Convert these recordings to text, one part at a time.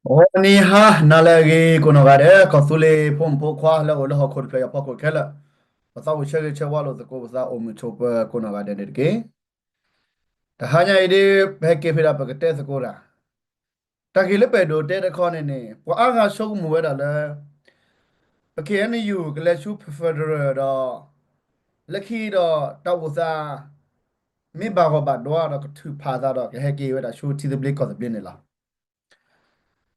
Oni ha nalagi kono gare kosule pom po kwa la ola ho khod kya pa ko khela pasa u che walo ko pasa o mu chop kono gade ne ke ta hanya ide be ke phira pa te ko ra ta ki le pe do te de khone ne po a ga so mu wa da le pa ke ne yu ke le chu federal da le khi da ta u sa mi ba ko ba do da ko tu pa da da ke he ke wa da chu ti de ble ko de bin ne la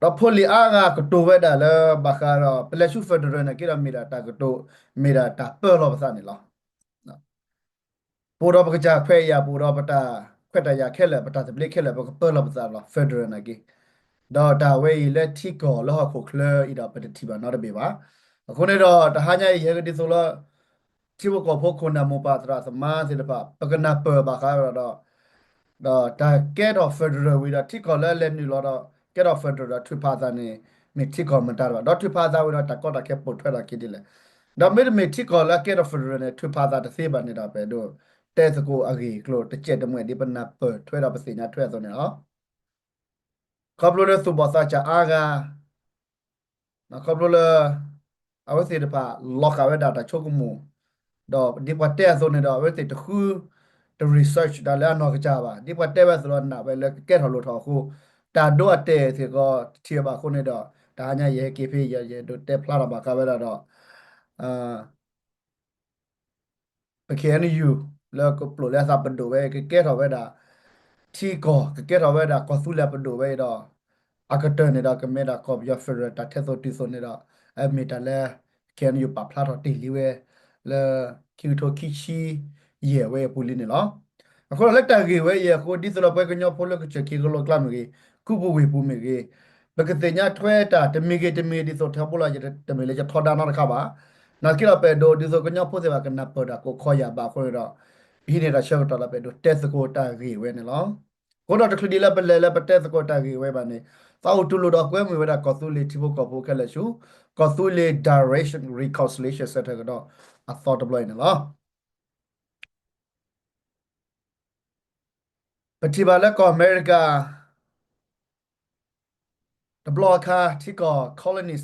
တော့ဖိုလီအားကကတိုဝဲတာလဲဘာခါတော့ပလက်ရှုဖက်ဒရယ်နဲ့ကိရမီတာတာကတိုမီတာတာပေါ်လို့ပစနေလားပူတော့ပကကြခွဲရပူတော့ပတာခွဲတရခဲလဲပတာစပလိခဲလဲပကပေါ်လို့ပစလားဖက်ဒရယ်နဲ့ကိတော့တာဝဲလက်ထီကောလောခုခလဤတော့ပတတိပါနော်တပေပါအခုနေတော့တဟာညာရေကတိဆိုလို့ချိဘကောဖို့ခုနမပါတရာသမားစိတပါပကနာပဘာခါတော့တာ get of federal ဝီတာတိကောလဲလဲနီလို့တော့ get of federal ထွေဖာသာနေမီတိကောမတာတော့ထွေဖာသာဝီတော့တကောတာခဲပုတ်ထွက်တာကိတိလေတော့မေမီတိကောလဲ get of federal နဲ့ထွေဖာသာတစ်သေးပါနေတာပဲတို့တဲစကိုအဂီကလို့တစ်ချက်တမွေဒီပနာပထွဲတော့ပစီညာထွဲဆိုနေဟောကပ်လို့လဲစုဘသာချာအာဂါနော်ကပ်လို့လဲအဝစီတပါလောကဝဲတာတချို့ကမှုတော့ဒီပတ်တဲ့ဆိုနေတော့ဝဲတိတခု the research ဒါလည်းတော့ကြပါဒီပတ်တဲ့ပဲဆိုတော့နာပဲလဲကဲထော်လို့ထော်ခုတာတော့တဲ့စီကတီပါခုနေတော့ဒါညာရဲကေဖေးရဲတို့တက်ဖလာတော့ပါကပဲတော့အာပကေနယူแล้วก็ปลุกแล้วสับปะดูไว้ก็แก้ถอไว้ดาที่ก็แก้ถอไว้ดาก็สู้แล้วปะดูไว้ดออากาเตอร์เนี่ยดาก็เมดาก็ยอเฟรตาเทโซติโซเนี่ยดาไอเมตาแลแคนอยู่ปะพลาดติลิเวแล้วคิวโทคิชิเย่เวปูลิเนี่ยเหรอအခုလက်တကေဝဲရကိုဒီစလပွဲကညောဖိုလကချက်ကီကလောကလမကြီးကုပဝေပူမေကြီးဘကတဲ့ညာထွဲတာတမီကေတမီဒီဆိုထဘလာရတမီလေချထော်ဒါနာခပါနာကိရပဲဒိုဒီဆိုကညောဖိုစေပါကနပဒါကိုခေါ်ရပါခေါ်ရတော့ဒီနေတာရှောက်တော်လာပဲဒိုတက်စကိုတာကြီးဝဲနေလောကိုတော့တခလီလာပလဲလဲပတက်စကိုတာကြီးဝဲပါနေသာဥတူလို့တော့ကွဲမွေဝဲတာကောသူလီတီဘကောဖိုကဲလက်ရှုကောသူလီ direction reconciliation ဆက်တဲ့ကတော့အသောတဘလိုက်နေလောပတိပါလက်ကောအမေရိက the blocker ที่ก่อ colonies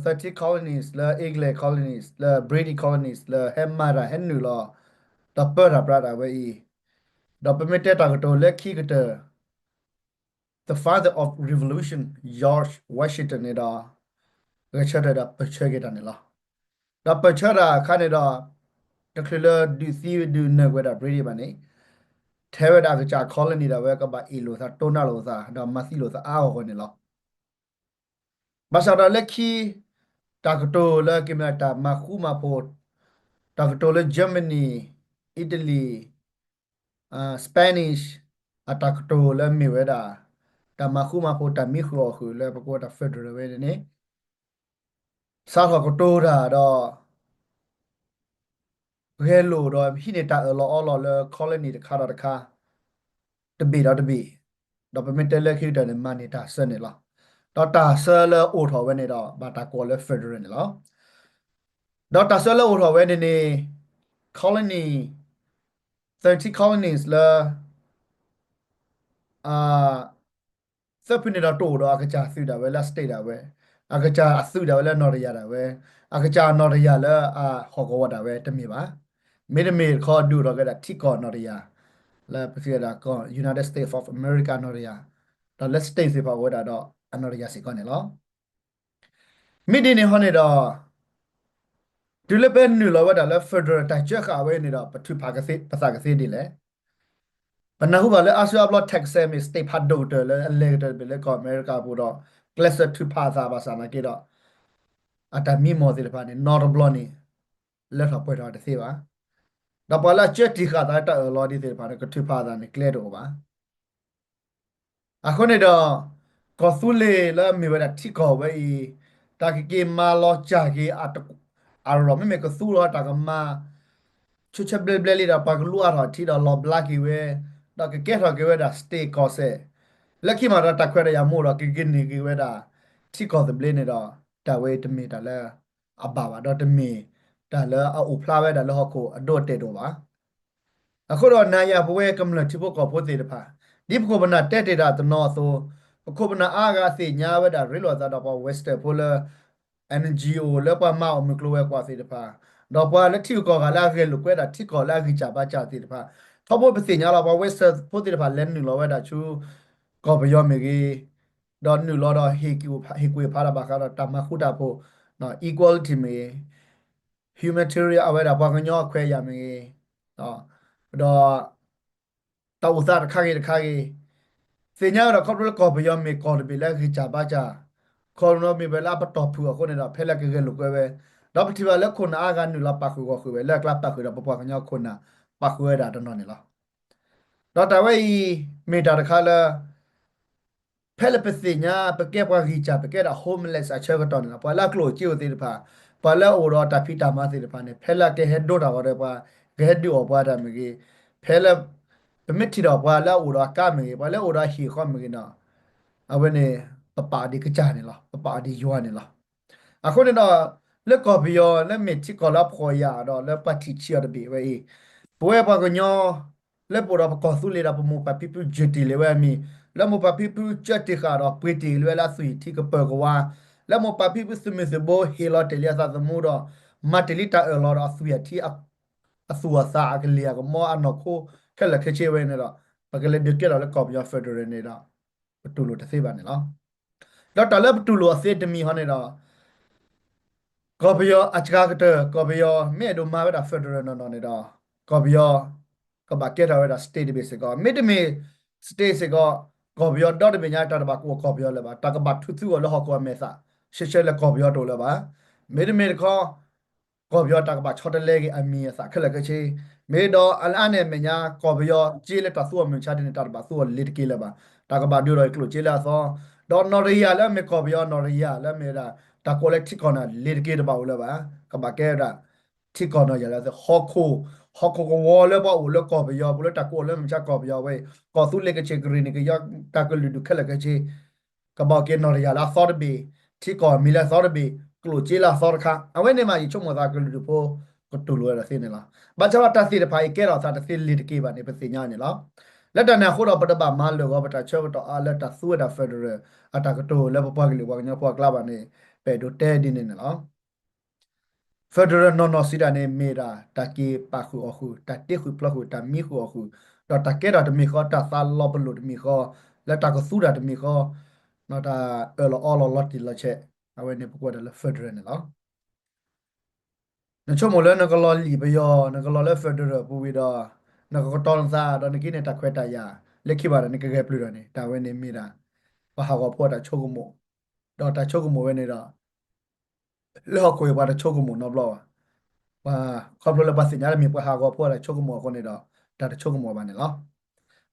30 colonies และ Eagle colonies และ Brady colonies และ Hemmara เห็นหนูล่ะดับเบิลดับราดาไว้อีดับเบิลไม่ได้ตากตัวเล็กขี้กระเตอ the father of revolution George Washington เนี่ยดาก็เชื่อได้ดับเปิดเชื่อกันนี่ล่ะดับเปิดเชื่อได้ข้าเนี่ยดาก็คือเลยดูซีดูเนื้อเวดา Brady มันนี่เทวดาก็จาก colony ดาเวก็บาอีโลซาโตนาโลซาดามาซิโลซาอ้าวคนนี่ล่ะ Masada leki takto la kimata makuma pot takto la Germany Italy Spanish atakto la miweda ta makuma pot ta mi kho khu la pako ta federal we ne sa kho ko to da do he lo do hi ne ta lo all lo colony de kha da kha to be da to be do pe metel le khi da ne mani ta sen ne la တော့တာဆဲလအိုထော်ဝဲနေတော့ဘာတာကောလဲဖက်ဒရယ်နော်တော့တာဆဲလအိုထော်ဝဲနေနေ colony 30 colonies လာအာစပ်ပြနေတော့တိုးတော့အကကြာဆူတာပဲလား state တာပဲအကကြာအဆူတာပဲလား နော်ရတာပဲအကကြာနော်ရလားဟောကောဝတာပဲတမီပါမေဒမေခေါ်ဒူတော့ကတာတိကောနော်ရလာပစီတာကော United States of America နော်ရတော့ let's stay စေပါဝတာတော့အနော်ရစီကောနေလောမိဒီနေဟောနေတော့ ဒီလပဲနူလာဝဒါလဖက်ဒရယ်တိုင်ချက်ခါဝဲနေတော့ပထူပါကစေပစာကစေဒီလေဘနဟုကလည်းအာဆီယဘလတက်ဆဲမစ်စတေဖတ်ဒိုတယ်လေအလေတယ်ဘလေကောအမေရိကဘူတော့ကလစ်ထူပါသာပါစာနာကေတော့အတမီမော်ဒီလပါနေနော်ဘလနီလက်ထပ်ပွဲတော့တသေးပါတော့ပလာချက်တီခါတာတာလော်ဒီသေးပါကထူပါသာနေကလေတော့ပါအခုနေတော့ကောဆူလေလာမီဝဒတိကောဝဲတာကေမာလောချာကေအတအာရောမေကဆူရောတာကမာ chu cha ble ble li da pa glu a tha thi da lo black ki we da ke ke tha ke we da stay ko se lucky ma da ta khwe da ya mo da ke ke ni ki we da thi ko the ble ne da ta we to me da la a ba ba da to me da la a u phla we da la ho ko a do te do ba အခုတော့နာယဘဝဲကမ္လတိဘကောဖိုတေတဖာဒီပကောဘနာတက်တေတာတနောဆို ko bana aga se nya we da rilo za da pa west pola NGO le pa ma o mi klo we kwa se de pa do pa le ti ko ga la ge lu kwe da ti ko la gi cha ba cha se de pa thọ bo be se nya la pa west po de pa len ni lo we da chu ko be yo me ge do nu lo do he ku pa la ba ka da ta ma khu da po no equality me humanitarian awe da pa nyo khwe ya me no do ta u sa kha ge kha ge စင်ညာတော့ခေါပလကောပယောမေကော်ဘီလက်ခိချာပါချာခေါ်နော်မီဘလာပတော့ဖူအခုနေတော့ဖဲလက်ကကလုကွဲပဲတော့ပတိပါလက်ခုနာအာကနူလာပါခုကိုခုပဲလက်ကလပ်ပါခုတော့ပပွားကညောခုနာပါခုရတာတော့နော်နေလားတော့တဝဲမီတာတခါလာဖဲလက်ပစညာပကဲပွားခိချာပကဲတာ homeless အချက်ကတော့နော်ပွာလာကလိုချီဝသေးတဖာပွာလာအိုတော့တဖီတာမသေးတဖာနေဖဲလက်ကဟက်ဒိုတာဝရပွာဂက်ဒီောပွာတာမကြီးဖဲလက်ပမစ်တီတော့ပွာလာအိုတော့ကမေပွာလာအိုတော့ဟီခေါမကြီးနော် အဝနေပပဒီကကြနေလားပပဒီယွာနေလားအခုနေတော့လက်ကော်ပီယောလက်မစ်ချီကောလာဖော်ရတော့လက်ပတ်တီချီရတဲ့ဘေဝဲပွဲပါကညောလက်ပေါ်တော့ကောဆူလေတာပမပပီပူဂျတီလေဝဲမီလက်မပပီပူချက်တီခါတော့ပွေတီလွဲလာဆွီတီကပကဝါလက်မပပီပူစမစ်ဘောဟီလော်တလျာသာသမူတော့မတလီတာအလော်တော့ဆွီတီအဆူအစာအကလျာကမောအနခိုခက်လက်ခချေဝဲနေတော့ပကလေးပြကြတော့လက်ကော်ပီယောဖက်ဒရယ်နေတော့တူလို့တစ်သိပါနေလားတော့တလည်းတူလို့အစစ်တမီဟောနေတော့ကော်ပီယောအချကာကတကော်ပီယောမြေတို့မှာပဲတာဖက်ဒရယ်နော်နေတော့ကော်ပီယောကဘာကဲတာဝဲတာစတေးဘေးစကောမြေတမီစတေးစကောကော်ပီယောတော့တပညာတာဘာကိုကော်ပီယောလည်းပါတကဘာထူသူလောဟကောမဲစာရှေရှဲလည်းကော်ပီယောတို့လည်းပါမြေတမီကောကော်ပီယောတကဘာချော့တလဲကအမီစာခက်လက်ကချေမေတော့အလအနဲ့မညာကော်ပီယောကြီးလက်တာသူ့အမြချတဲ့တာဘာသူ့လစ်ကေလည်းပါတကဘာတို့ရောကလို့ကြီးလာသောတော့နော်ရီယာလည်းမေကော်ပီယောနော်ရီယာလည်းမေတာတာကိုလက်တစ်ကောနာလစ်ကေတပါဦးလည်းပါကဘာကဲတာတစ်ကောနာရလာဟော့ခိုကိုဝေါ်လည်းပါဦးလည်းကော်ပီယောဘလို့တကိုလည်းမချကော်ပီယောဝဲကော်သူလက်ကချေဂရီနီကရတကလူဒုခလက်ကချေကဘာကဲနော်ရီယာလာသော်ဘီတစ်ကောမီလာသော်ဘီကလို့ကြီးလာသော်ခါအဝဲနေမှာချုံမသာကလူဒုဖို့ကတူလို့ရသေးနေလားဘာချဝတာစီတဖိုင်ကဲတော့သာတစီလစ်ကေပါနေပစီညာနေလားလက်တနာခိုတော့ပတပမာလောကပတချောတော့အလက်တသုဒဖက်ဒရယ်အတကတိုလက်ပပွားကလေးဝါညပွားကလာပါနေပဲတို့တဲဒီနေနော်ဖက်ဒရယ်နော်စီတာနေမေတာတကေပါခုအခုတတေခုပလခုတမီခုအခုတော့တကေတော့တမီခေါ်တသလောပလို့တမီခေါ်လက်တကသုဒတမီခေါ်နော်တာအော်လော်တီလက်ချက်အဝဲနေပကွာတယ်ဖက်ဒရယ်နော်နချုံမလဲနကလောလီဘယောနကလောလဲဖက်ဒရယ်ပူဝီတော့နကတော်စားတော့နကိနေတခွဲတရလက်ခိပါရနကကဲပလူရနေတာဝဲနေမိတာဘာဟာကောပေါ်တာချုပ်ကမို့တော့တာချုပ်ကမို့ဝဲနေတော့လောကိုရပါတာချုပ်ကမို့နော်ဘလောဘာခေါပလိုလဘစညာမြေပဟာကောပေါ်တာချုပ်ကမို့ခေါနေတော့တာချုပ်ကမို့ပါနေလား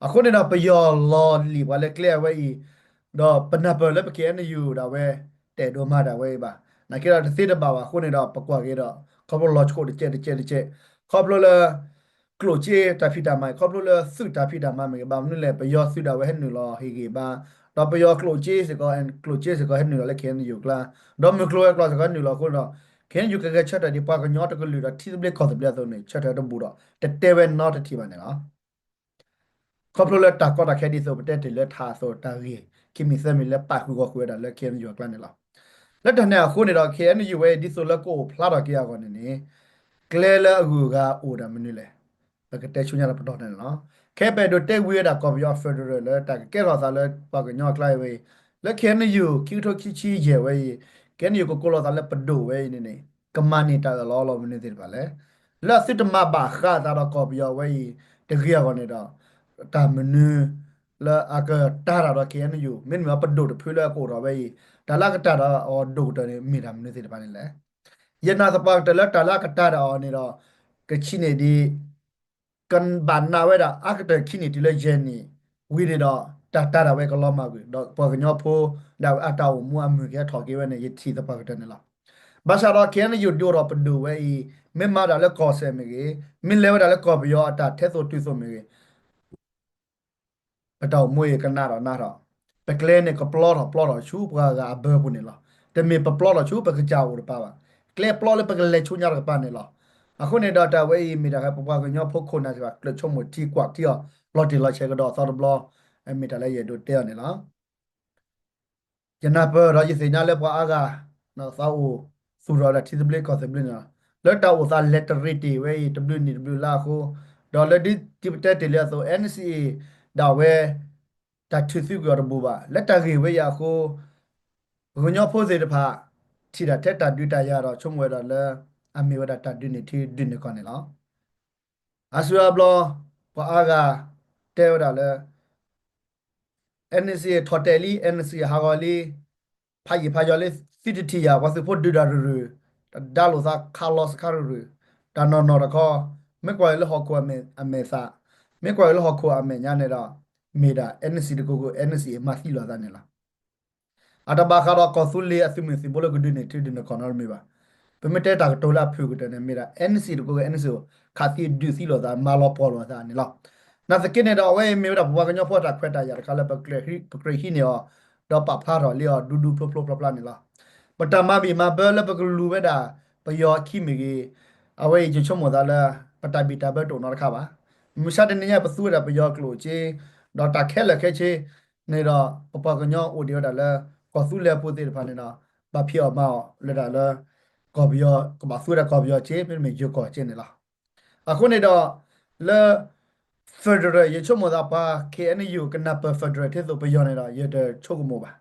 အခုနေတော့ပယောလောလီဘာလဲကလျဝဲဤတော့ပနပလဲပကေနယူဒါဝဲတဲ့ဒိုမာဒါဝဲပါနကေတော့သိတဲ့ပါပါခုနေတော့ပကွာကေတော့ခေါပလိုလောချကိုတစ်ချက်ခေါပလိုလကလိုချေတဖီတာမိုင်ခေါပလိုလစုတဖီတာမိုင်မြေဘာမနလဲပယောစုဒါဝဲဟဲနူလောဟေကေပါတော့ပယောကလိုချေစကောအန်ကလိုချေစကောဟဲနူလောလဲခဲနယူကလာတော့မကလိုကလာစကောနူလောခုတော့ခဲနယူကကချက်တဲ့ဒီပါကညောတကလူတော့တီဘလက်ခေါ်တဲ့ဘလက်တော့နေချက်တဲ့ဘူတော့တဲဝဲ not တီပါနေလားခေါပလိုလက်တာကောတာခဲဒီဆိုပတက်တယ်လက်ထားဆိုတာရီကိမီဆမီလက်ပါခုကိုခွေးတာလက်ခဲမီယောကလန်နေလားလက်တနဲ့အခုနေတော့ KNU ဝဲဒီဆိုလက်ကိုဖလာတော့ကြရကောနေနေကလဲလာအကူကအိုဒါမနည်းလေပကတဲ့ချုံရပတော့နေနော်ခဲပဲတော့တက်ဝေးတာကော်ပီယောဖက်ဒရယ်လက်တကဲတော့သာလက်ပါကညောကလိုက်ဝဲလက် KNU ကီတိုကီချီရဲဝဲ KNU ကိုကိုလောသာလက်ပဒိုဝဲနေနေကမနီတာလောမနေသေးပါလေလက်စစ်တမပါခါတာတော့ကော်ပီယောဝဲတကရကောနေတော့တာမနူလာအကတာရတော့ KNU မင်းမပဒိုတဖွေးလက်ကိုတော့ဝဲဒါလာကတာတော့အော်ဒိုတယ်မိတာမနေသေးပါနဲ့လေယနာစပါတလတာလာကတာတော့နေတော့ကချိနေဒီကန်ဘန်နာဝဲတာအကတခိနေဒီလေဂျန်နီဝီနေတော့တာဝဲကလောမကူတော့ပေါ်ကညောဖိုးဒါအတောက်မူအမှုကထော်ကေဝဲနေယတိစပါကတနေလားဘာသာတော့ကန်ယူဒိုတော့ပဒူဝဲမင်းမဒါလည်းကောဆဲမေကြီးမင်းလဲဝဲဒါလည်းကော်ပီယောအတာထဲဆိုတူဆိုမေကြီးအတောက်မွေကနာတော့နာတော့ပကလဲနေကပလော့တော့ချူပကအဘဘူးနေလားတမေပပလော့တော့ချူပကကြောက်ရပါပါကလဲပလော့လေပကလဲချူညာကပါနေလားအခုနေတော့တဝဲမီတာကပပကညောဖုတ်ခုနာစပါကလချုံမတီကွာတီယောလော်တီလော်ချေကတော့သော်ဘလော့အမီတာလည်းရတို့တဲနေလား jana pa ra ji se nya le pa aga na sa o su ra da ti ble ko se ble na le ta o sa letterity we w ni w la ko dollar di ti ta te le so NCA da we ta tu su go bu ba letter ge we ya ko go nyo pho se de pha ti da tet ta du ta ya ro chung we da le a mi wa da ta du ni ti du ni ko ne lo asua blo pa aga te wa da le NCA totally NCA ha go li ဖာကြီးဖာကျော်လေး CTT ရဝါစဖို့ဒူဒါရူဒါလိုသာကာလော့စ်ကာရူဒါနော်တခေါ်မေကွာလဟောကွာမေအမေစာမေကွာလဟောကွာအမေညာနေတာမေဒါ NC တကူကို NC မစီလာတာနေလားအတဘာခါတော့ကောဆူလီအစီမစီဘလဂဒနေတီဒနေကော်နော်မေပါပမတဲတာတိုလာဖူကတနေမေဒါ NC တကူကို NC ကိုခါတီဒူစီလာတာမာလောပေါ်လာတာနေလားနာစကိနေတော့ဝဲမေဒါဘဝကညောဖောတာခွက်တာရခါလည်းပကလေပကရဟီနေတော့ပဖာတော့လျော်ဒူဒူဖလဖလဖလနေလားပတမဘီမဘလပကလူဝဲတာပယောခိမီကြီးအဝဲချချုံမသာလာပတဘီတာဘတုံတော့ခါပါမရှာတဲ့နေရပစုရပယောကလိုချေဒေါက်တာခဲလက်ခဲချေနေတော့ပပကညောအိုဒီယိုဒါလာကောစုလဲပိုတေဖာနေတော့ဘာဖျော်မောလက်တာလာကောဘယောကဘာဆူရကောဘယောချေပြမေယကောချေနေလားအခုနေတော့လဲ Federal ရချုံမသာပါ KNU ကနပ် Federal တဲ့ဆိုပယောနေတာရတဲ့ချုပ်ကမောပါ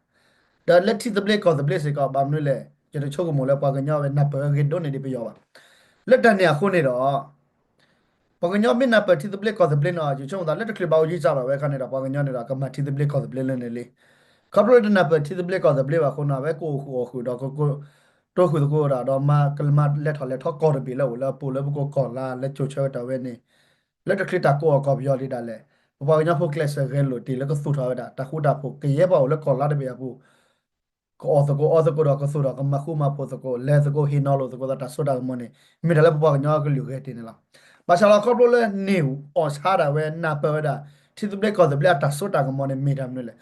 ဒါလက်တီthe blade call the blade စကဘာမလို့လဲကျတဲ့ချုပ်ကမောလဲပါကညောပဲနပ်ပကေဒိုနေဒီပယောပါလက်တန်နေအခုနေတော့ပကညောမင်းနပ်ပတီ the blade call the blade နော်ကျချုံတာလက်တကလဘောကြီးကြတော့ပဲခနေတာပကညောနေတာကမတီ the blade call the blade လဲနေလေကပ်လို့တဲ့နပ်ပတီ the blade call the blade ပါခုနပဲကိုခုတော့ကိုတော့ခုကိုရာတော့မကလမလက်ထော်လက်ထော်ကော်ရပြီလဲလာပူလဲကိုကော်လာလက်ချိုချေတော့ဝဲနေလက်တကလတာကိုကော်ပြောလေးတာလဲပပကညောဖို့ကလစ်ရဲလို့တီလဲကသုထားတာတခုတာဖို့ကရဲပါလဲကော်လာတဲ့ပြဘူးko da ko sura ka makuma po ko le ko hinalo ko da soda mo ne mi da la pa nya ko lu ke tin la ba sha la ko lo le ne o sa da we na pa da ti the black ko the black ta soda ko mo ne mi da ne le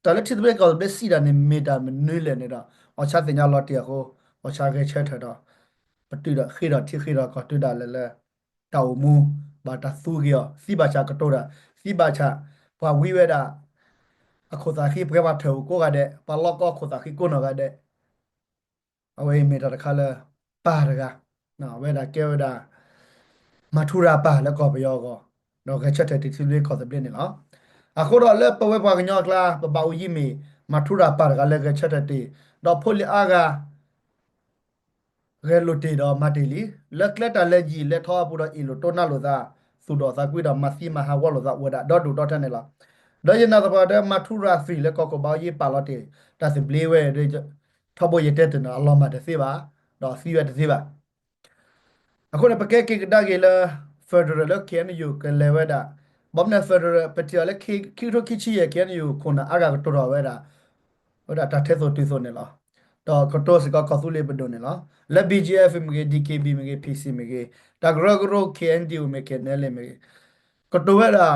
ta le ti the black ko the si da ne mi da ne le ne da o cha tin nya lo ti ko o cha ke che tha da pa ti da khi da ti khi da ko ti da le le tau mu ba ta su ge si ba cha ko to da si ba cha pa wi we da အခုသာခိပြပါထောကိုကတဲ့ပလောကခုသာခိကိုနော်ကတဲ့အဝေးမေတာတခါလဲပါရကနော်ဝဲတာကဲဝဲတာမထူရာပါแล้วก็ไปยอก็တော့ကချက်တဲ့တီစီလေးခေါ်တဲ့ပြနေလားအခုတော့လဲပဝဲပါကညောကလာပပဦးကြီးမီမထူရာပါကလည်းကချက်တဲ့တီတော့ဖိုလီအားကရဲလိုတီတော့မတီလီလက်လက်တလက်ကြီးလက်ထောပူတော့အီလိုတိုနာလိုသာသူတော်သာကွေးတော့မစီမဟာဝလိုသာဝဲတာတော့ဒူတော့ထနေလားဒါရနာတော့တဲ့မထူရာဖီလက်ကောဘောကြီးပါလို့တီဒါစဘလီဝဲထဘရတဲ့နော်အလောမတဲ့စေပါတော့စီရတဲ့စေပါအခုလည်းပကဲကေဒါကေလာဖက်ဒရယ်လကန်ယူကလေဝဒါဘောမနဖက်ဒရယ်ပတီလည်းခီရိုခီချီရဲ့ကန်ယူခုနအာဂါတော်တော်ဝဲဒါဟိုဒါတထဲဆိုတူဆိုနေလားတော့ကတိုစကကဆူလေးပဒိုနေလားလက် BGF မကေ DKB မကေ PC မကေဒါဂရဂရို KNDU မကေနဲလေမကေကတိုဝဲဒါ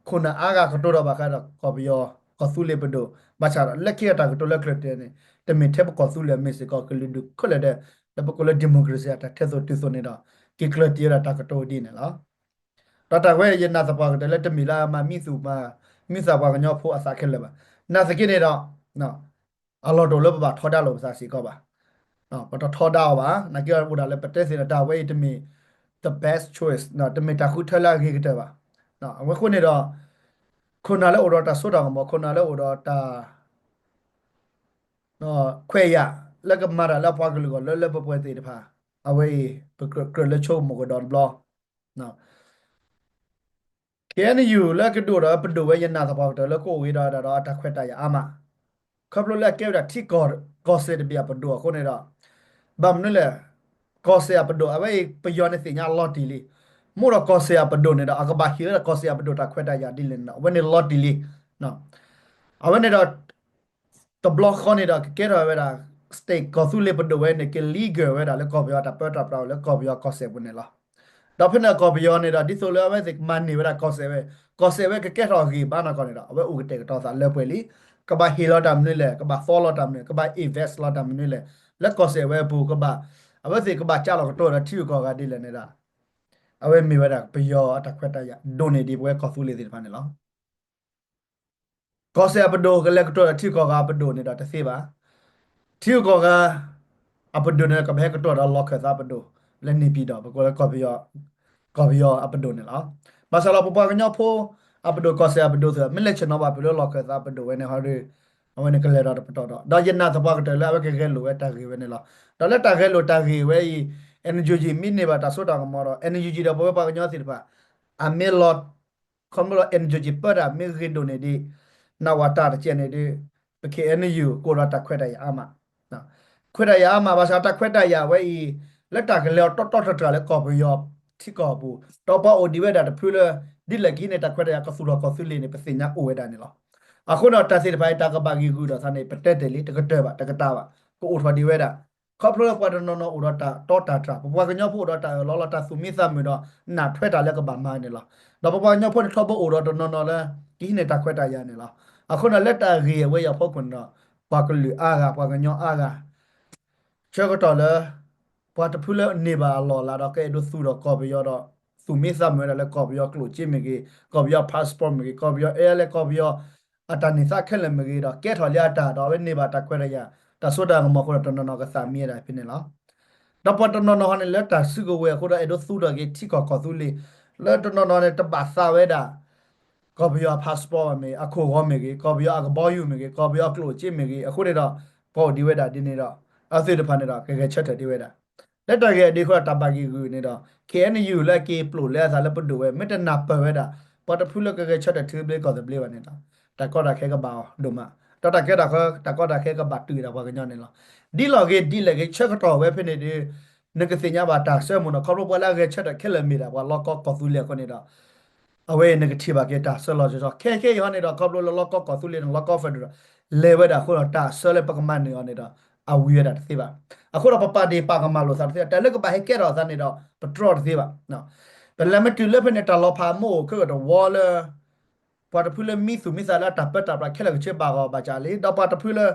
ခုနအာဂါကတိုတော့ဘာခါတော့ကော်ပီယောကဆူလေးပဒိုဘာချာလက်ခေတာကတိုလက်ခရတဲ့နေတမင်ထက်ကောဆူလေးမစ်ကောကလူဒုခလတဲ့လပကိုလဒီမိုကရေစီအတာထဲဆိုတူဆိုနေတာကိကလတီရတာကတိုဒီနေလားတတဝဲရနာစပါကတလက်တမီလာမမိစုမမိစာပါကညောဖို့အစာခက်လဲပါနာစကိနေတော့နော်အလော်တော်လပပါထောတာလို့ပါစီကောပါနော်ပတထောတာပါနာကြောဘူဒါလည်းပတက်စီတာဝဲတမီ the best choice နော်တမီတခုထလာခေကတဲ့ပါနော်အဝခုနေတော့ခုနလည်းအော်တော်တာဆိုတာကမခုနလည်းအော်တော်တာနော်ခွဲရလက်ကမာရလက်ပွားကလေးကလဲလဲပပွဲသေးတဖာအဝေးပကရလက်ချုံမကဒန်ဘလောနော် KNU လက်ကတို့တော့ပဒိုဝဲရနာသဘောတော့လကိုဝေးတော့တခွက်တရအမခပ်လို့လက်ကဲတာထိကောစေတပြပဒိုခုနေတော့ဘမ်နလေကောစေပဒိုအဝေးပယောနေစညာလော်တီလီမို့တော့ကောစေပဒိုနေတော့အကဘာဟီရကောစေပဒိုတခွက်တရဒီလနော်ဝဲနေလော်တီလီနော်အဝဲနေတော့တဘလော့ခေါနေတော့ကဲတော့ဝဲတာစတေတ်ကောဆူလေပဒိုဝဲနေကလီဂဝဲတာလကောပြောတာပတ်တာပရောလကောပြောကောစေဘူးနေလားတော့ဖနာကော်ပီယောနေတာဒီဆိုလဲပဲစမန်နေဝရကော့ဆေဝဲကကဲတော်ကြီးဘာနာကောနေတာအဝဲဥကတဲ့တော့သာလဲပွဲလီကဘာဟီလောတမ်နွေလဲကဘာဖောလောတမ်နွေကဘာအီဗက်စ်လောတမ်နွေလဲလက်ကော့ဆေဝဲဘူကဘာအဝဲစကဘာချလောကတော့တီကောကဒီလဲနေတာအဝဲမိဝရပယောအတခွက်တရဒိုနေဒီပွဲကော်ဖူလေးဒီဖာနေလောကော့ဆေပဒိုကလက်ကတော့တီကောကပဒိုနေတာတသေးပါ ที่ก็กะอัปดุเนี่ยกับแฮกตัวเราล็อกกับอัปดุเล่นนี่ปีดอกก็เลยก็ไปยออัปดุเนี่ยละมาสาราปุ๊บก็เนี่ยพออัปดุก็เสียอัปดุเถอะไม่เล่นชนะว่าไปเลยล็อกกับอัปดุเว้ยเนี่ยฮาร์ดเอาไว้ในกระเลยเราไปต่อดอกยันน่าสบายก็เถอะแล้วก็แค่รู้ว่าตากีเว้ยเนี่ยละตอนแรกตากีรู้ตากีเว้ยเอ็นจูจีมินเนี่ยบัดตาสุดอ่ะก็มารอเอ็นจูจีเดี๋ยวปุ๊บก็เนี่ยสิป่ะอ่ะมีลอดคำว่าเอ็นจูจีเปิดอ่ะมีรินโดเนี่ยดีนาวาตาเจเนดีโอเคเอ็นยูกูรัตตะခွဲ့တယ်အာမနော် ခွဲ့ရမှာပါစားတခွဲ့တရဝဲဤလက်တကလေးတော့တလဲကော်ပယောထိကောဘူးတော့ပေါ့ဒီဝဲတာတဖူးလေဒီလက်ကင်းနဲ့တခွဲ့တရကဆူတော့ကဆူလေးနေပစညာအိုဝဲတာနေလောအခုတော့တဆီတဖိုင်တကပါဂီကူတော့ဆန်နေပတက်တယ်လေတကတဲ့ပါတကတာပါကိုအိုထွာဒီဝဲတာခေါပလိုပွားတော့နော်အိုတော့တာတော့တာတာပွားကညောဖို့တော့တာလောလောတာဆူမိသမီတော့နာထွဲ့တာလည်းကပါမနေလောတော့ပွားညောဖို့ထော့ဖို့အိုတော့နော်လဲဒီနဲ့တခွဲ့တရနေလောအခုတော့လက်တာရီဝဲရဖို့ကွန်းတော့ပွားကလူအားကပွားကညောအားက เชื่อก็ต่อเลยพอจะพูดแล้วนี่บาหล่อละเราก็ดูสู้เราก็ไปยอดสู้มีซ้ำเหมือนแล้วก็ไปยอดกลุ่มจิ้มเมื่อกี้ก็ไปยอดพาสปอร์ตเมื่อกี้ก็ไปยอดแล้วก็ไปยอดอัตรานิสัยแค่เลยเมื่อกี้เราแก้ถอดยาตาเราเป็นนี่บาตะควยระยะแต่สุดท้ายก็มาคนละตัวนนก็สามีอะไรเป็นเนี่ยแล้วเราพอตัวนนเนี่ยแล้วแต่ซื้อก็เว้ยคนละไอ้ดูสู้เราเกี่ที่ก็สู้เลยแล้วตัวนนเนี่ยจะบาดซาเวดา ก็ไปเอาพาสปอร์ตมีအခုဟောมีกี่ก็ไปเอากระเป๋าอยู่มีกี่ก็ไปเอากลุ่มจิ้มมีกี่အခုเนี่ยတော့ပေါ်ဒီဝဲတာဒီနေတော့အသိတဖာနေတော့ကဲကဲချက်တဲ့ဒီဝဲတာလက်တော့ကဲဒီခေါ်တပါကီကူနေတော့ KNU လက်ကေပလိုလဲစားလက်ပဒူဝဲမတနာပဝဲတာပေါ်တဖူးလက်ကဲကဲချက်တဲ့သူဘလေးကောတဲ့ဘလေးဝနေတာတကောတာခဲကပါဒုမတော်တကဲတာခေါ်တကောတာခဲကပါတူတာဘာကညနေလားဒီလော်ကေဒီလက်ကေချက်ကတော့ဝဲဖြစ်နေတယ်နကစညာဘာတာဆဲမနော်ခေါ်ပေါ်လာကေချက်တဲ့ခဲလက်မိတာဘာလောကောကောသူလက်ကနေတော့ away negative ageta solo jo ke yo ne do ko lo ko tu le lo ko fa do level da ko ta sole pa man ne ne do a wi da ti ba a ko pa pa de pa ka ma lo sa ti ta le ko ba he ke do sa ne do patrol ti ba no pe le me tu le pe ne ta lo pa mo ko do wall pa ta pu le mi su mi sa la ta pa ta ba ke le che ba ko ba cha le do pa ta pu le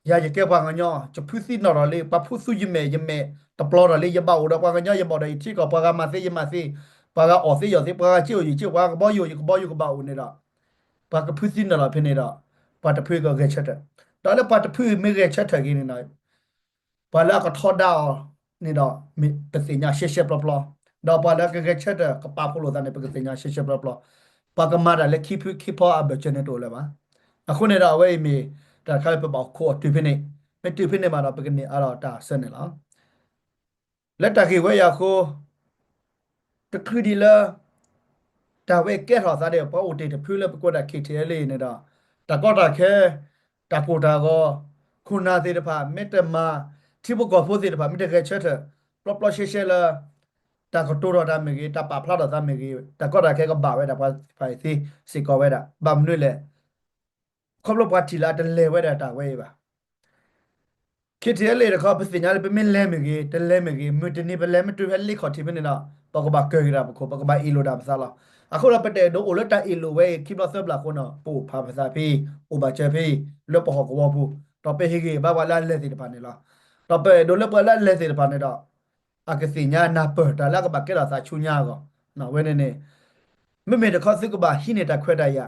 ya je ke pa nga nyo che pu si no ro le pa pu su yi me ta plo ro le ye ba o do pa nga nyo ye ba do ti ko pa ga ma se ye ma se ပါကအော်စီယောစီပါကချီယိုချီဝါကဘောယိုကဘောယိုကဘောဦးနေတာပါကဖူးစီနလာဖိနေတာပါတဖွေကကချက်တဲ့ဒါလည်းပါတဖွေမိကချက်တဲ့ကိနေနိုင်ပါလာကထောဒါနေတော့ပစညာရှေရှေပလပလတော့ပါလာကကချက်တဲ့ကပါပလိုတဲ့ပစညာရှေရှေပလပလပါကမာရလည်းခိဖောအဘချနေတော့လည်းပါအခုနေတော့အဝဲမီဒါခိုင်ပပေါခေါ်တူဖိနေမတူဖိနေမှာတော့ပကနေအတော့တာဆက်နေလားလက်တခေဝဲရခိုးတခရီဒီလာ တာဝဲကဲထော်စားတဲ့ပေါ်ဦးတေတဖူးလက်ပကောတာခိတဲလေးနေတာတကောတာခဲတပိုတာကောခုနာသေးတဖာမေတ္တမတိဘကောဖို့သေးတဖာမေတ္တခဲချက်ပလပလရှေရှေလာတကတိုရတာမေကြီးတပါဖလာတာမေကြီးတကောတာခဲကဘာဝဲတာဖိုင်စီစီကောဝဲတာဗမ်နွေလေခေါပလပတ်တီလာတလေဝဲတာဝဲပါคิดเทียเลยนะครับเป็นสิ่งอะไรเป็นไม่เล่มอย่างงี้แต่เล่มอย่างงี้มือจะนี่เป็นเล่มไม่ตัวเป็นลิขอที่เป็นนี่เนาะปากกบเกยระปากกบอีโลดาภาษาละอะคนเราไปเตะดูโอเลตาอีโลเว้คิดว่าเสิร์ฟหลักคนเนาะปูพาภาษาพี่อุบาเจพี่เลือกปหกวปูต่อไปฮิกิบ้าว่าลั่นเล่สิพันนี่ละต่อไปดูเลือกลั่นเล่สิพันนี่เนาะอากสิญญานาเปิดแต่แล้วก็บักเกลาซาชุญญาก็เนาะเว้นนี่ไม่เมตะข้อซึกบะหินเนตะခွဲได้ยา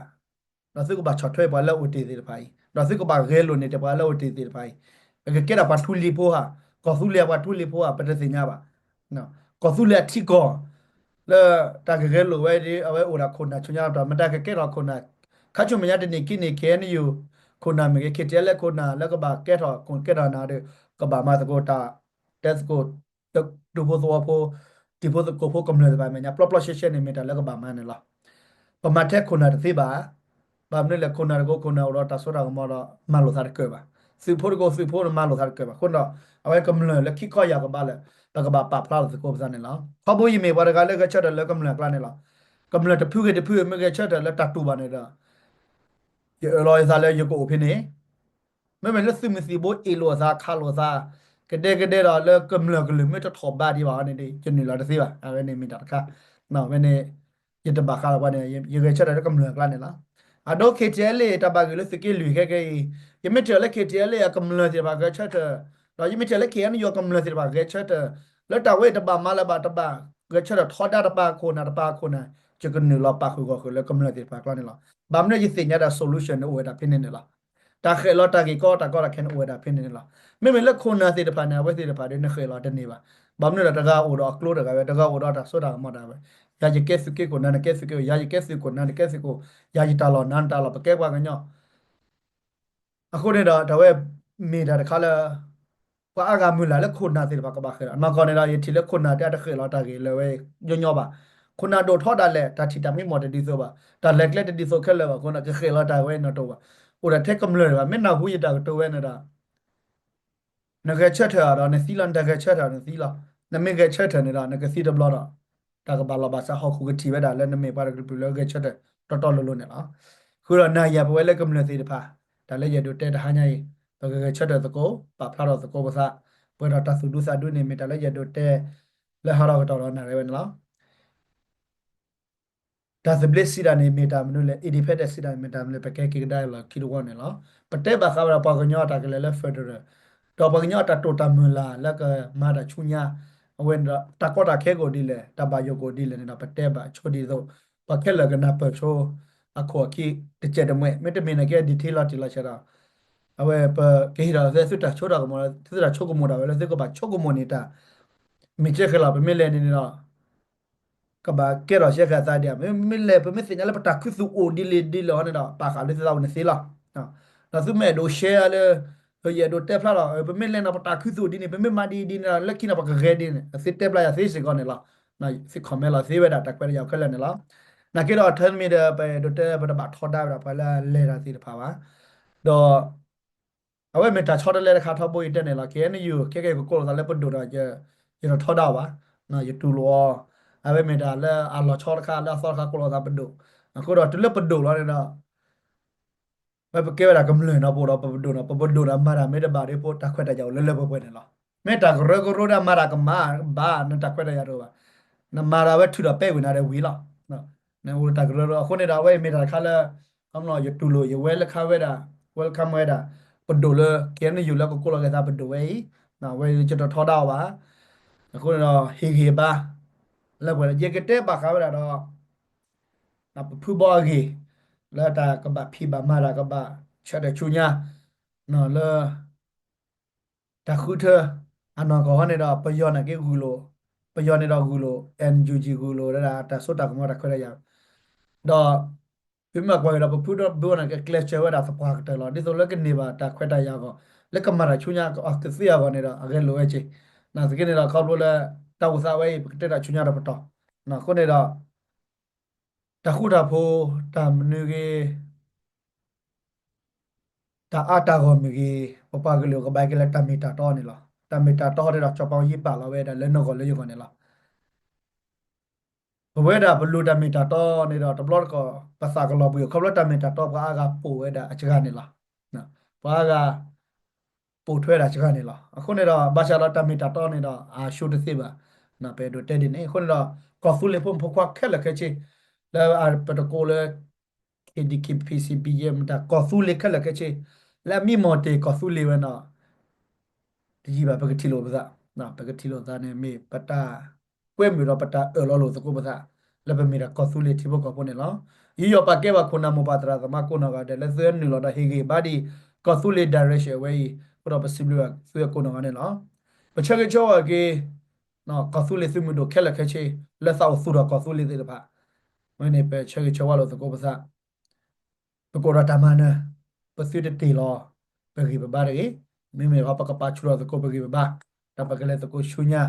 เราซึกบะช็อตถ้วยบอลแล้วอุติสิไปเราซึกบะเรโลนี่ตะบอลแล้วอุติสิไป que era patuli poha kosulia patuli poha patasinya ba no kosulia tiko le ta ke lo we di awe ora khona chunya ta mata ke ro khona khachu menya de ni kini ke ni yu khona me ke te le khona le ka ba ke tho kon ke ra na de ka ba ma ko ta test ko tu po so po ti po ko po kom le ba me nya plot plot she she ni me ta le ka ba ma ne la pa ma the khona de ti ba ba me le khona ko khona ro ta so ra ko ma ro ma lo sa de ke ba สืบพูดก็สืบพูดมาหลุดทัดเกิดมาคนเราเอาไว้กำเนิดแล้วคิดข้อยากกับบ้านเลยแต่ก็บาปพลาดสกุลสันนี่แล้วเขาบอกยังไม่ว่าการเลิกก็เชื่อแล้วกำเนิดกลางนี่แล้วกำเนิดจะพูดก็จะพูดไม่ก็เชื่อแล้วตัดตัวบ้านนี่แล้วเยอะลอยซาเลยยกโอเพนี่ไม่เป็นเรื่องซึมซีโบเอโลซาคาโลซาก็ได้เราเลิกกำเนิดกันเลยไม่จะถอดบ้านที่บ้านนี่ดิจนนี่เราจะสิบ่ะเอาไว้ในมีดักค่ะเนาะไว้ในยันตบาคาร์วันเนี่ยยังเชื่อแล้วกำเนิดกลางนี่แล้วอะดอกเคเจเลตบากิลสกิลุยแค่ยังไม่เจอแล้วเคเจเลกำเนิดที่บาก็เชื่อเรายังไม่เจอแล้วเคอันยกำเนิดที่บาก็เชื่อแล้วตาเวตบามาแล้วบาตบาก็เชื่อทอดตบาโคนาตบาโคนาจะกันนี่เราปากคือก็คือแล้วกำเนิดที่บากลางนี่ละบามเนี่ยยิ่งสิ่งนี้ได้โซลูชันเอาไว้ได้พินิจนี่ละ ta khe lo ta ki ko ta ko la khen o da phin ne la me le khona se de pha na we se de pha de ne khe lo de ne ba ba mne la ta ga o do close da ga be ta ga o do ta so da ma da be ya ji ke su ke ko na ne ke su ke ya ji ke su ko na ne ke su ko ya ji ta lo nan ta lo ba ke kwa ga nyo အခုနေတာဒါဝဲမိတာတခါလဲပါအကမူလာလဲခုနာတိပါကပါခဲအမကောနေတာရတီလဲခုနာတဲ့တခဲလာတာကြီးလဲဝဲညညောပါခုနာတို့ထောတာလဲတာတီတမိမော်တတီဆိုပါတာလက်လက်တတီဆိုခဲလဲပါခုနာခဲလာတာဝဲနော်တော့ပါဟိုတာထက်ကမလဲပါမျက်နှာဟူရတာတော့ဝဲနေတာငကချက်ထားတာနဲ့စီလန်တကချက်ထားနဲ့စီလာနမေကချက်ထားနေတာငကစီဒဘလာတာတာကဘာလာဘာစာဟောခုကတီဝဲတာလဲနမေပါရကပလကချက်တော်တော်လို့နေလားခုတော့နာရပွဲလဲကမလဲစီတဖာဒါလဲရတို့တဲ့တဟညာကြီးတကယ်ချက်တဲ့သကောပါဖလာတော့သကောပါစပွဲတော့တဆူဒုစာဒုနေမီတလဲရတို့တဲ့လဲဟာတော့တော်နာရဲပဲနော်ဒါစဘလစီဒါနေမီတာမနုလဲအီဒီဖက်တဲ့စီဒါမီတာမလဲပကဲကိဒါလာကီလိုဝနေလားပတဲပါခါရပါကညောတာကလည်းလဲဖက်ဒရယ်တော့ပကညောတာတိုတာမလာလက်ကမာတာချူညာအဝင်တာကောတာခဲကိုဒီလဲတပါယိုကိုဒီလဲနေတာပတဲပါချိုဒီတော့ပကဲလကနာပချိုအခုခိတကြတဲ့မွဲ့မတမင်ကဲဒီထေလာတီလာချတာအဝဲပကေဟီရာဇဲစစ်တာချိုတာကမောစစ်တာချိုကမောတာပဲလေစစ်ကပါချိုကမောနေတာမိချက်ခလာပမေလဲနေနေတာကဘာကဲရရှက်ခါသားတယ်မလဲပမေစညာလပတာခုစုအိုဒီလေနေတာပါခါလေးသောနေစီလာနော်ဒါစုမဲ့ဒိုရှယ်လေရဒိုတက်ဖလာပမေလဲနာပတာခုစုဒီနေပမေမာဒီနာလက်ခိနာပကခဲဒီနေစစ်တက်ပလာရသေစကောနေလားနော်စစ်ခမဲလာသေဝဲတာတက်ပဲရောက်ခက်လဲနေလားနာကေတော့ထမ်းမီတဲ့ပဲဒိုတက်ပဒပါထောတာပဲလာလဲတာစီတဖာပါတော့အဝဲမေတာချောတယ်လေခါထောပေါ်တက်နေလား KNU ကဲကိုလာလဲပဒိုတော့ကျထောတာပါနော်ရတူလောအဝဲမေတာလဲအလောချောခါလဲဆောခါကိုလာပဒိုအခုတော့တလပဒိုလာနေတော့ဘယ်ကဲရကမလဲနော်ပေါ်တော့ပဒိုနော်ပဒိုရမာရမေတဘာတွေပေါ်တက်ခွက်တကြောလဲလဲပွဲနေလားမေတာဂရဂရဒမာရကမာဘာနတက်ခွက်ရတော့ပါနမာရဝဲထူတော့ပဲဝင်လာတဲ့ဝီလားနော်နေဦးတက်ဂရအခုနေတာဝဲမေတာခါလဲအမလို့ရတူလို့ရဝဲလက်ခါဝဲတာ welcome ဝဲတာပဒိုလကဲနေယူလက်ကိုလာကစားပဒိုဝဲနော်ဝဲချတော့ထောတော့ပါအခုတော့ဟေဂေပါလက်ပွဲရကတဲ့ပါခါဝဲတာတော့နပဖူဘောဂေလာတာကဘဖီဘာမာရာကဘချက်တဲ့ချူညာနော်လဲတခုထအနော်ကောနေတော့ပယောနာကေဂူလိုပယောနေတော့ဂူလို NUG ဂူလိုဒါတာစတာကမတာခွဲရတော့ပြမကွာတော့ပဖူတော့ဘောနာကေကလချဝဲတာစပါကတယ်လို့ဒီဆိုလည်းကနေပါတာခွဲတာရကောလက်ကမရာချူညာကစီရကောနေတော့အကဲလိုဝဲချေနာစကနေတော့ကောက်လို့လဲတောက်စားဝဲတက်တာချူညာတော့ပတော့နော်ခုနေတော့တခုတာဖိုးတာမနူကေတာအတာကိုမီပပကလေးကဘိုက်ကလေးတမီတာတော့နေလားတမီတာတော့တဲ့တော့ချောပေါင်းရေးပါလာဝဲတယ်လည်းနော်ကိုလည်းယူကနေလားဘဝဲတာဘလူတမီတာတော့နေတော့တဘလော့ကပစာကလောဘူးခဘလော့တမီတာတော့ဘာကပိုဝဲတာအချကနေလားနော်ဘာကပိုထွဲတာချကနေလားအခုနေတော့ဘာရှာလာတမီတာတော့နေတော့အာရှုတသိပါနော်ပဲတော့တဲ့ဒီနေခုနေတော့ကော်ဖူလေးပုံဖခွားခက်လက်ခဲချေလဲအာပတကိုလေ KDK PCBM တာကော်ဖူလေးခက်လက်ခဲချေလဲမိမော်တေကော်ဖူလေးဝဲနော် ဒီကြီးပါပကတိလိုပါစားနော်ပကတိလိုသားနေမေပတာကွဲ့မီတော့ပတာလောလိုစကုပါစားလဘမီရာကောဆူလီတီဘကောပနေလောရီယောပကဲပါခုနာမပါတရာသမကုနာကတဲ့လက်စဲနီလောတာဟေဂေဘာဒီကောဆူလီဒါရက်ရှယ်ဝဲပရောပစီဘလဆွေကုနာကနေလောပချက်ချောကေနော်ကောဆူလီစမှုတို့ခဲလက်ခဲချေလက်ဆောက်ဆူတော့ကောဆူလီတဲ့ပါမင်းနေပဲချက်ချောဝါလို့စကုပါစားပကောရတာမနာပစီတတီလောပဂိဘဘာရေမိမေကပကပါချူရစကုပဂိဘဘာတပကလေးစကုရှုညာ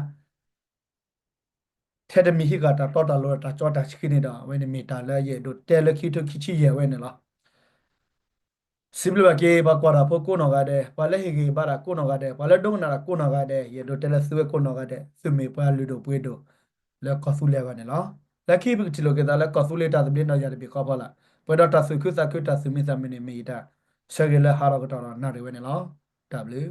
ထဲတမီဟိကတာတော့တာလောတာကြောတာချိနေတာဝဲနေမီတာလဲရဲ့တို့တဲလခိတခိချိရဲ့ဝဲနေလားစိဘလဘကေဘာကွာရာဖို့ကိုနော်ကတဲ့ဘာလဲဟိကေဘာရာကိုနော်ကတဲ့ဘာလဲဒုံနာရာကိုနော်ကတဲ့ရဲ့တို့တဲလဆွေကိုနော်ကတဲ့ဆွေမေပွားလူတို့ပွေးတို့လဲကောဆူလဲကနေလားလက်ခိဘတီလိုကေတာလဲကောဆူလေတာတပြင်းတော့ရတယ်ပြီခေါ်ပါလားပွေတော့တာဆွေခွစာခွတာဆွေမီသမီနေမီတာရှေဂဲလဲဟာရကတော်နာရီဝဲနေလား W